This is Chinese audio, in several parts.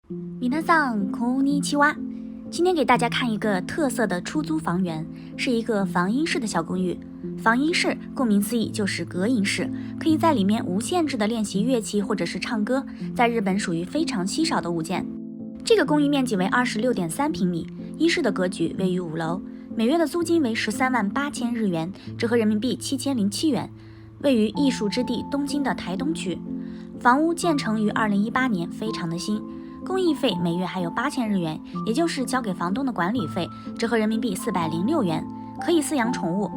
皆さんこんにちは。今天给大家看一个特色的出租房源，是一个防音室的小公寓。防音室顾名思义就是隔音室，可以在里面无限制的练习乐器或者是唱歌，在日本属于非常稀少的物件。这个公寓面积为26.3平米，一室的格局，位于5楼，每月的租金为138000日元，折合人民币7007元，位于艺术之地东京的台东区。房屋建成于2018年，非常的新。公益费每月还有8000日元，也就是交给房东的管理费，折合人民币406元，可以饲养宠物。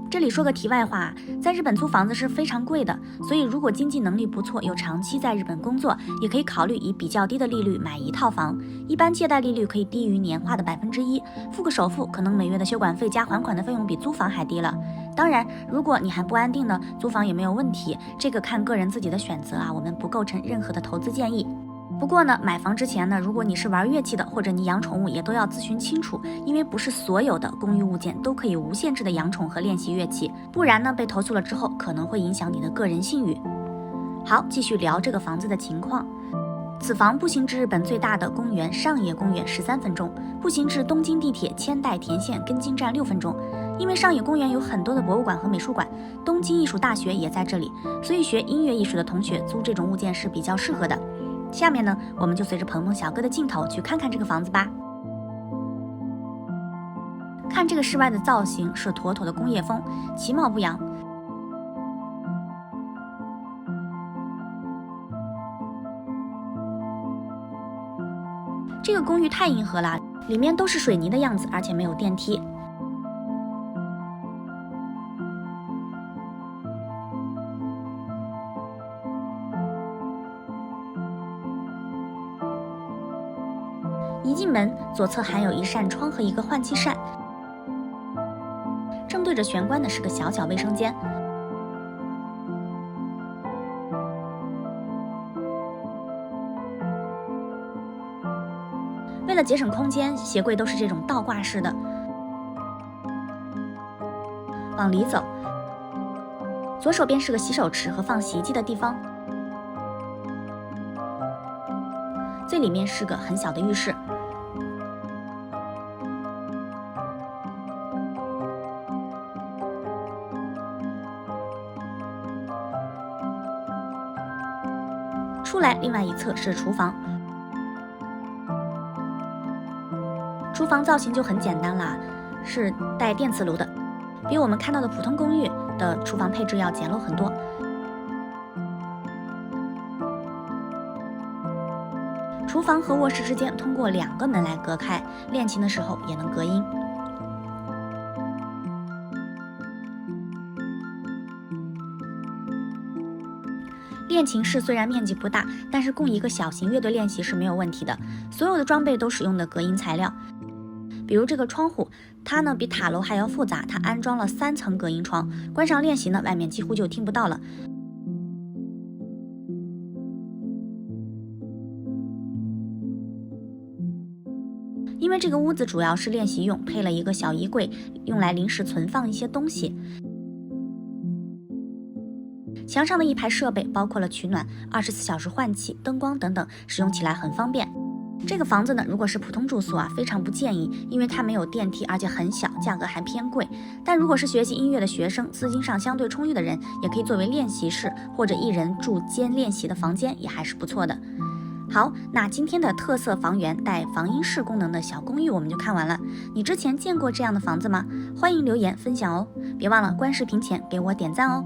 这里说个题外话，在日本租房子是非常贵的，所以如果经济能力不错，又长期在日本工作，也可以考虑以比较低的利率买一套房。一般借贷利率可以低于年化的1%，付个首付，可能每月的修管费加还款的费用比租房还低了。当然，如果你还不安定呢，租房也没有问题，这个看个人自己的选择啊，我们不构成任何的投资建议。不过呢，买房之前呢，如果你是玩乐器的，或者你养宠物，也都要咨询清楚，因为不是所有的公寓物件都可以无限制的养宠和练习乐器，不然呢，被投诉了之后，可能会影响你的个人信誉。好，继续聊这个房子的情况。此房步行至日本最大的公园上野公园13分钟，步行至东京地铁千代田线根津站6分钟。因为上野公园有很多的博物馆和美术馆，东京艺术大学也在这里，所以学音乐艺术的同学租这种物件是比较适合的。下面呢，我们就随着鹏鹏小哥的镜头去看看这个房子吧。看这个室外的造型是妥妥的工业风，其貌不扬。这个公寓太硬核了，里面都是水泥的样子，而且没有电梯。一进门，左侧还有一扇窗和一个换气扇，正对着玄关的是个小小卫生间。为了节省空间，鞋柜都是这种倒挂式的。往里走，左手边是个洗手池和放洗衣机的地方，最里面是个很小的浴室。出来，另外一侧是厨房。厨房造型就很简单啦，是带电磁炉的，比我们看到的普通公寓的厨房配置要简陋很多。厨房和卧室之间通过2个门来隔开，练琴的时候也能隔音。练琴室虽然面积不大，但是供一个小型乐队练习是没有问题的。所有的装备都使用的隔音材料，比如这个窗户，它呢比塔楼还要复杂，它安装了3层隔音窗，关上练习呢，外面几乎就听不到了。因为这个屋子主要是练习用，配了一个小衣柜，用来临时存放一些东西。墙上的一排设备包括了取暖、24小时换气、灯光等等，使用起来很方便。这个房子呢，如果是普通住宿啊，非常不建议，因为它没有电梯，而且很小，价格还偏贵。但如果是学习音乐的学生，资金上相对充裕的人，也可以作为练习室或者一人住兼练习的房间，也还是不错的。好，那今天的特色房源带防音室功能的小公寓我们就看完了。你之前见过这样的房子吗？欢迎留言分享哦，别忘了关视频前给我点赞哦。